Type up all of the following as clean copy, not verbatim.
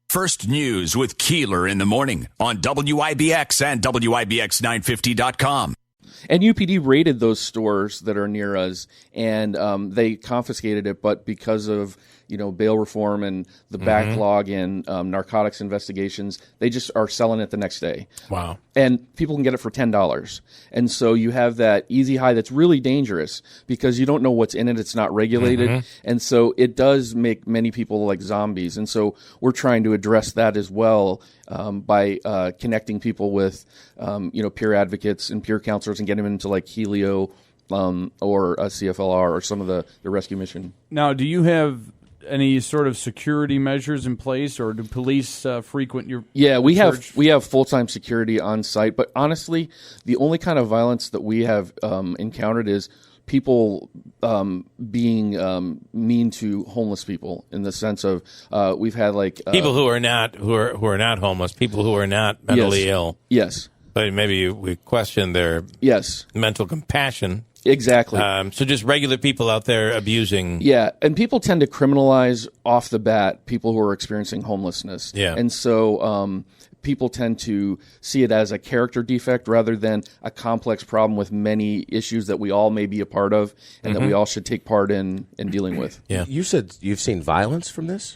First News with Keeler in the morning on WIBX and WIBX950.com. And UPD raided those stores that are near us, and they confiscated it. But because of bail reform and the backlog in narcotics investigations, they just are selling it the next day. Wow! And people can get it for $10. And so you have that easy high that's really dangerous because you don't know what's in it. It's not regulated, and so it does make many people like zombies. And so we're trying to address that as well by connecting people with peer advocates and peer counselors and getting them into like Helio or CFLR or some of the rescue mission. Now, do you have any sort of security measures in place, or do police frequent your? Yeah, we have full-time security on site, but honestly, the only kind of violence that we have encountered is people being mean to homeless people, in the sense of we've had like people who are not homeless, people who are not mentally ill. Yes, but maybe we question their mental compassion. Exactly. So just regular people out there abusing. Yeah, and people tend to criminalize off the bat people who are experiencing homelessness. Yeah. And so people tend to see it as a character defect rather than a complex problem with many issues that we all may be a part of and that we all should take part in dealing with. Yeah. You said you've seen violence from this?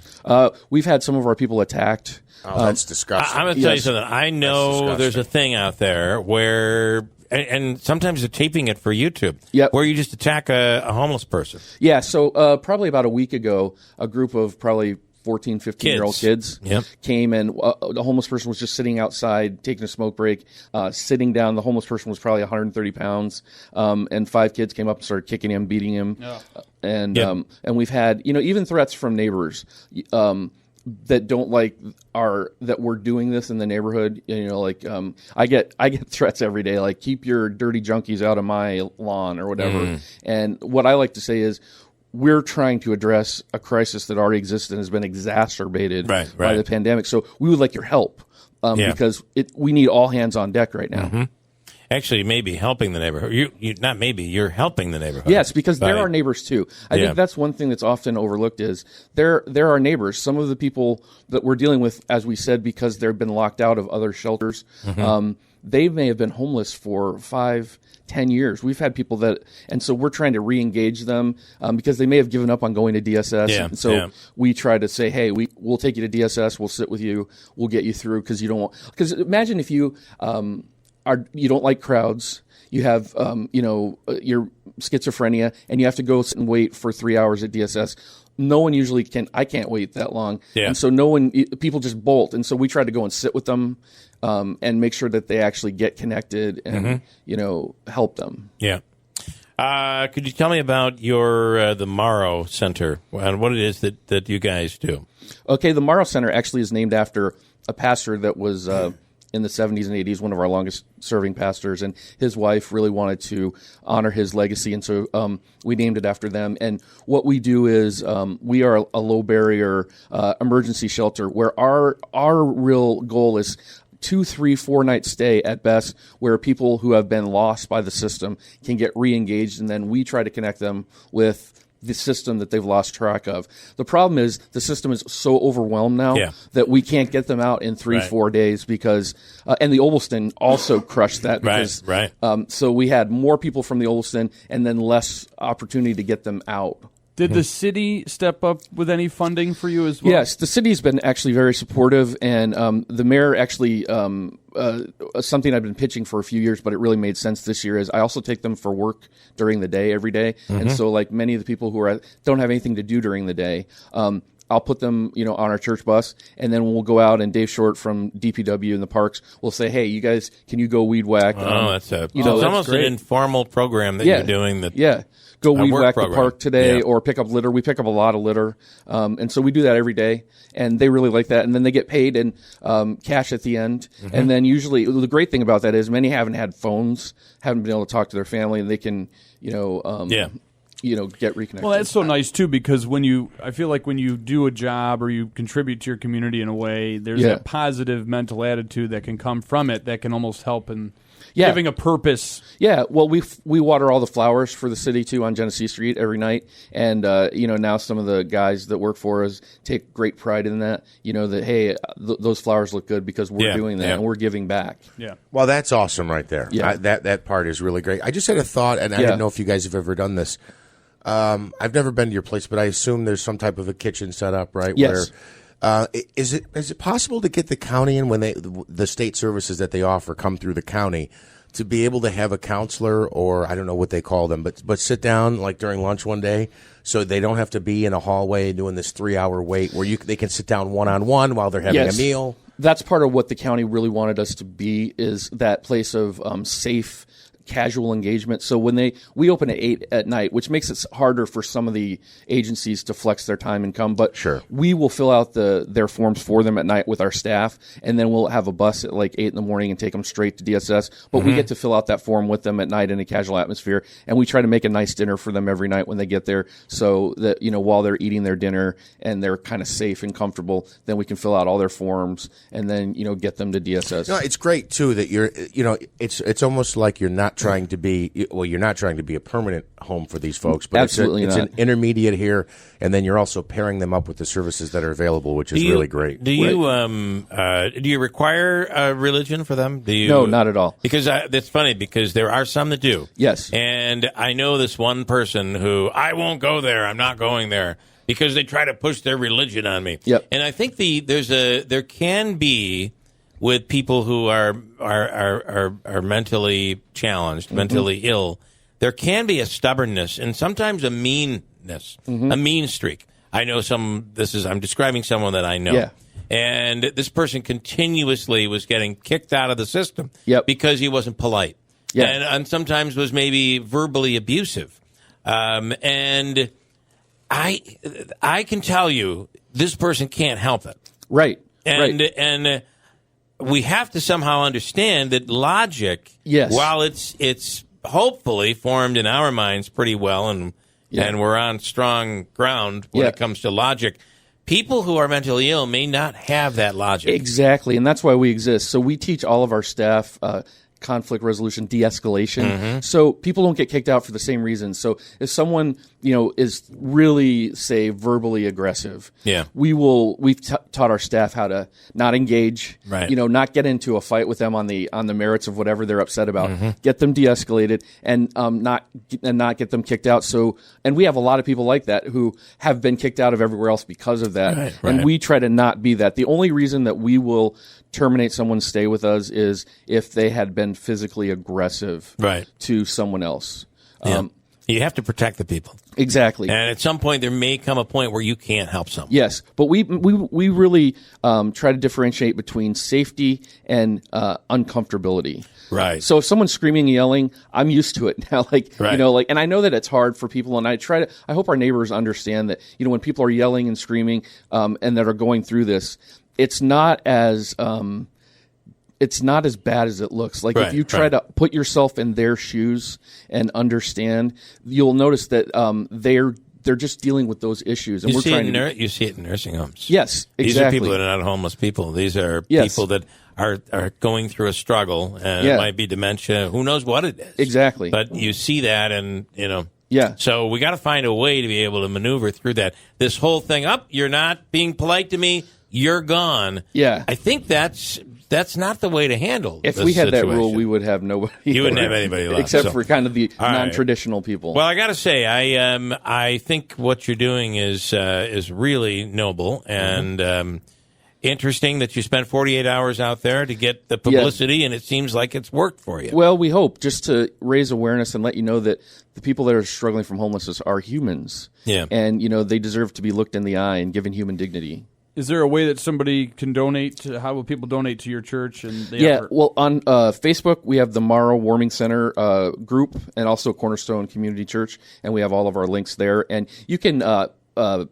We've had some of our people attacked. Oh, that's disgusting. I'm going to tell you something. I know there's a thing out there where... And sometimes they're taping it for YouTube, where you just attack a homeless person. Yeah, so probably about a week ago, a group of probably 14, 15-year-old kids came, and the homeless person was just sitting outside taking a smoke break, sitting down. The homeless person was probably 130 pounds, and 5 kids came up and started kicking him, beating him. Yeah. And we've had, even threats from neighbors that don't like that we're doing this in the neighborhood. I get threats every day, like, keep your dirty junkies out of my lawn or whatever. And what I like to say is, we're trying to address a crisis that already exists and has been exacerbated by the pandemic. So we would like your help because we need all hands on deck right now. Actually, maybe helping the neighborhood. You're helping the neighborhood. Yes, because they're our neighbors too. I think that's one thing that's often overlooked is they're our neighbors. Some of the people that we're dealing with, as we said, because they've been locked out of other shelters, they may have been homeless for 5, 10 years. We've had people and so we're trying to re-engage them because they may have given up on going to DSS. And so we try to say, hey, we'll take you to DSS, we'll sit with you, we'll get you through, because because imagine if you you don't like crowds, you have your schizophrenia, and you have to go sit and wait for 3 hours at DSS. No one usually can. I can't wait that long, and so people just bolt. And so we try to go and sit with them and make sure that they actually get connected and help them. Yeah. Could you tell me about your the Morrow Center and what it is that you guys do? Okay, the Morrow Center actually is named after a pastor that was in the 70s and 80s, one of our longest-serving pastors, and his wife really wanted to honor his legacy, and so we named it after them. And what we do is we are a low-barrier emergency shelter where our real goal is 2, 3, 4 night stay at best, where people who have been lost by the system can get re-engaged, and then we try to connect them with the system that they've lost track of. The problem is the system is so overwhelmed now that we can't get them out in 3-4 days because, and the Olveston also crushed that because, so we had more people from the Olveston and then less opportunity to get them out. Did the city step up with any funding for you as well? Yes, the city's been actually very supportive, and the mayor actually, something I've been pitching for a few years, but it really made sense this year, is I also take them for work during the day every day. And so like many of the people who don't have anything to do during the day, I'll put them, on our church bus, and then we'll go out, and Dave Short from DPW in the parks will say, "Hey, you guys, can you go weed whack?" It's almost an informal program that you're doing. Go weed whack the park today, or pick up litter. We pick up a lot of litter, and so we do that every day, and they really like that. And then they get paid in cash at the end. And then usually, the great thing about that is many haven't had phones, haven't been able to talk to their family, and they can, get reconnected. Well, that's so nice too, because I feel like when you do a job or you contribute to your community in a way, there's that positive mental attitude that can come from it that can almost help and giving a purpose. Yeah, well, we water all the flowers for the city too on Genesee Street every night, and now some of the guys that work for us take great pride in that. That hey, those flowers look good because we're doing that and we're giving back. Yeah. Well, that's awesome right there. Yeah. That part is really great. I just had a thought, and I didn't know if you guys have ever done this. I've never been to your place, but I assume there's some type of a kitchen set up, right? Yes. Where, is it possible to get the county in when the state services that they offer come through the county to be able to have a counselor, or I don't know what they call them, but sit down like during lunch one day so they don't have to be in a hallway doing this 3-hour wait where they can sit down one-on-one while they're having a meal? That's part of what the county really wanted us to be, is that place of safe, casual engagement. So when we open at 8 at night, which makes it harder for some of the agencies to flex their time and come, but sure, we will fill out their forms for them at night with our staff, and then we'll have a bus at like 8 in the morning and take them straight to DSS. But we get to fill out that form with them at night in a casual atmosphere, and we try to make a nice dinner for them every night when they get there, so that while they're eating their dinner and they're kind of safe and comfortable, then we can fill out all their forms and then get them to DSS. It's great too that you're it's almost like you're not trying to be a permanent home for these folks, but absolutely it's an intermediate here, and then you're also pairing them up with the services that are available, which is really great. Do you require a religion for them? No, not at all. Because that's funny, because there are some that do. Yes. And I know this one person who, I won't go there, I'm not going there, because they try to push their religion on me. Yep. And I think there can be, with people who are mentally challenged, mentally ill, there can be a stubbornness and sometimes a meanness, a mean streak. I know I'm describing someone that I know. Yeah. And this person continuously was getting kicked out of the system because he wasn't polite. Yeah. And sometimes was maybe verbally abusive. And I can tell you, this person can't help it. Right. And we have to somehow understand that logic, while it's hopefully formed in our minds pretty well, and we're on strong ground when it comes to logic, people who are mentally ill may not have that logic. Exactly, and that's why we exist. So we teach all of our staff conflict resolution, de-escalation, so people don't get kicked out for the same reasons. So if someone is really, say, verbally aggressive, we've taught our staff how to not engage, not get into a fight with them on the merits of whatever they're upset about, get them de-escalated, and not get them kicked out. So, and we have a lot of people like that who have been kicked out of everywhere else because of that, and we try to not be that. The only reason that we will terminate someone's stay with us is if they had been physically aggressive to someone else. You have to protect the people. Exactly. And at some point, there may come a point where you can't help someone. Yes, but we really try to differentiate between safety and uncomfortability. Right. So if someone's screaming and yelling, I'm used to it now. And I know that it's hard for people, and I hope our neighbors understand that, when people are yelling and screaming and that are going through this, it's not as bad as it looks. Like if you try to put yourself in their shoes and understand, you'll notice that they're just dealing with those issues. And you see it in nursing homes. Yes, exactly. These are people that are not homeless people. These are people that are going through a struggle, and it might be dementia. Who knows what it is? Exactly. But you see that, and So we got to find a way to be able to maneuver through that. This whole thing you're not being polite to me, you're gone. Yeah. I think that's not the way to handle If we had that rule, we would have nobody. You wouldn't have anybody left. Except for kind of the non-traditional people. Well, I got to say, I think what you're doing is really noble and interesting that you spent 48 hours out there to get the publicity, and it seems like it's worked for you. Well, we hope, just to raise awareness and let you know that the people that are struggling from homelessness are humans. Yeah. And, they deserve to be looked in the eye and given human dignity. Is there a way that somebody can donate? How will people donate to your church? And well, on Facebook, we have the Morrow Warming Center group and also Cornerstone Community Church, and we have all of our links there. And you can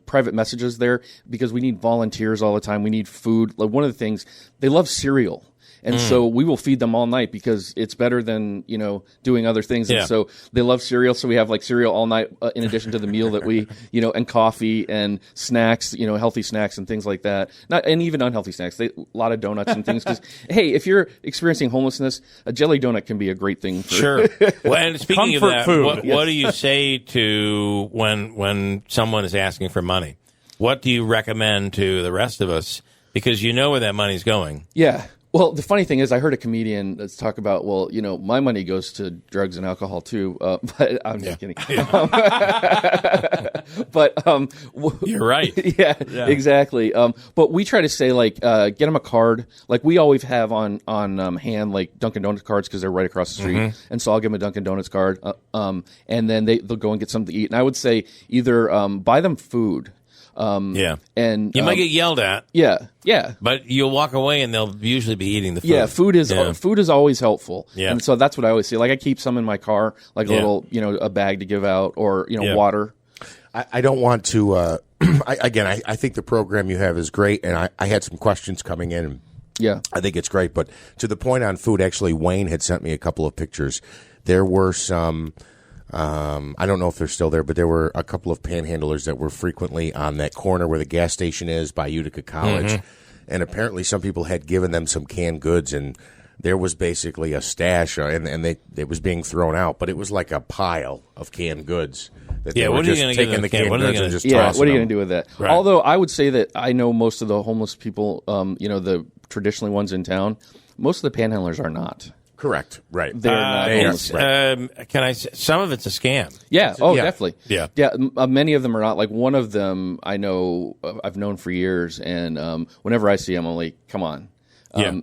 private messages there because we need volunteers all the time. We need food. Like one of the things, they love cereal. And so we will feed them all night because it's better than, doing other things. And so they love cereal. So we have like cereal all night in addition to the meal that we, and coffee and snacks, healthy snacks and things like that. And even unhealthy snacks. A lot of donuts and things. Because, hey, if you're experiencing homelessness, a jelly donut can be a great thing. Sure. Well, and speaking of that, food. What do you say to when someone is asking for money? What do you recommend to the rest of us? Because you know where that money's going. Yeah. Well, the funny thing is, I heard a comedian talk about, my money goes to drugs and alcohol too. But I'm just kidding. But you're right. Yeah, exactly. But we try to say get them a card. Like we always have on hand like Dunkin' Donuts cards because they're right across the street. And so I'll give them a Dunkin' Donuts card. And then they'll go and get something to eat. And I would say either buy them food. And you might get yelled at. Yeah. But you'll walk away and they'll usually be eating the food. Yeah, food is always helpful. Yeah. And so that's what I always say. Like I keep some in my car, like a little, a bag to give out or, water. I don't want to, I think the program you have is great. And I had some questions coming in. Yeah. I think it's great. But to the point on food, actually, Wayne had sent me a couple of pictures. There were some... I don't know if they're still there, but there were a couple of panhandlers that were frequently on that corner where the gas station is by Utica College. And apparently some people had given them some canned goods, and there was basically a stash, and it was being thrown out. But it was like a pile of canned goods. That they were just taking the canned goods and just tossing them. What are you going to do with that? Right. Although I would say that I know most of the homeless people, the traditionally ones in town, most of the panhandlers are not. Correct. Right. They're not homeless. Can I say, some of it's a scam. Yeah. Oh, definitely. Yeah. Yeah. Many of them are not. Like one of them I know, I've known for years. And whenever I see him, I'm like, come on.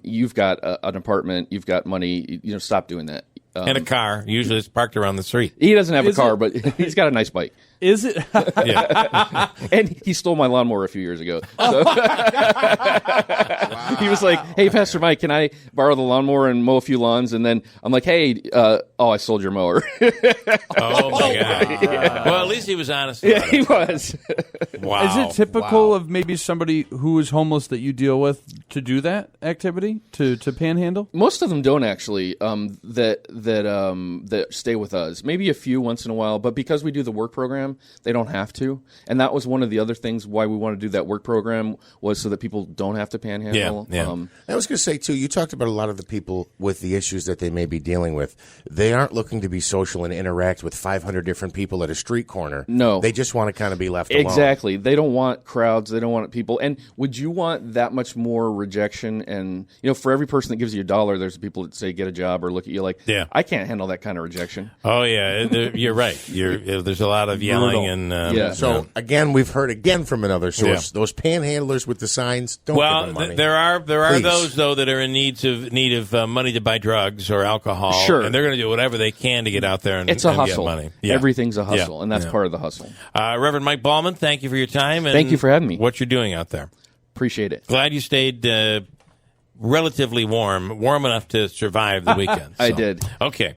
You've got an apartment. You've got money. Stop doing that. And a car. Usually it's parked around the street. He doesn't have a car, but he's got a nice bike. Is it? Yeah. And he stole my lawnmower a few years ago. So. He was like, hey, Pastor Mike, can I borrow the lawnmower and mow a few lawns? And then I'm like, hey, I sold your mower. Oh, my God. Well, at least he was honest about it. He was. Wow. Is it typical of maybe somebody who is homeless that you deal with to do that activity, to panhandle? Most of them don't actually that stay with us. Maybe a few once in a while, but because we do the work program, they don't have to. And that was one of the other things why we want to do that work program was so that people don't have to panhandle. Yeah. I was going to say, too, you talked about a lot of the people with the issues that they may be dealing with. They aren't looking to be social and interact with 500 different people at a street corner. No. They just want to kind of be left alone. Exactly. They don't want crowds. They don't want people. And would you want that much more rejection? And, for every person that gives you $1, there's people that say get a job or look at you like, I can't handle that kind of rejection. Oh, yeah. You're right. There's a lot of yelling. And So, again, we've heard again from another source, those panhandlers with the signs, don't give them money. There are those, though, that are in need of money to buy drugs or alcohol. Sure. And they're going to do whatever they can to get out there and it's a and hustle. Get money. Yeah. Everything's a hustle, and that's part of the hustle. Reverend Mike Ballman, thank you for your time. And thank you for having me. What you're doing out there. Appreciate it. Glad you stayed relatively warm enough to survive the weekend. I did. Okay.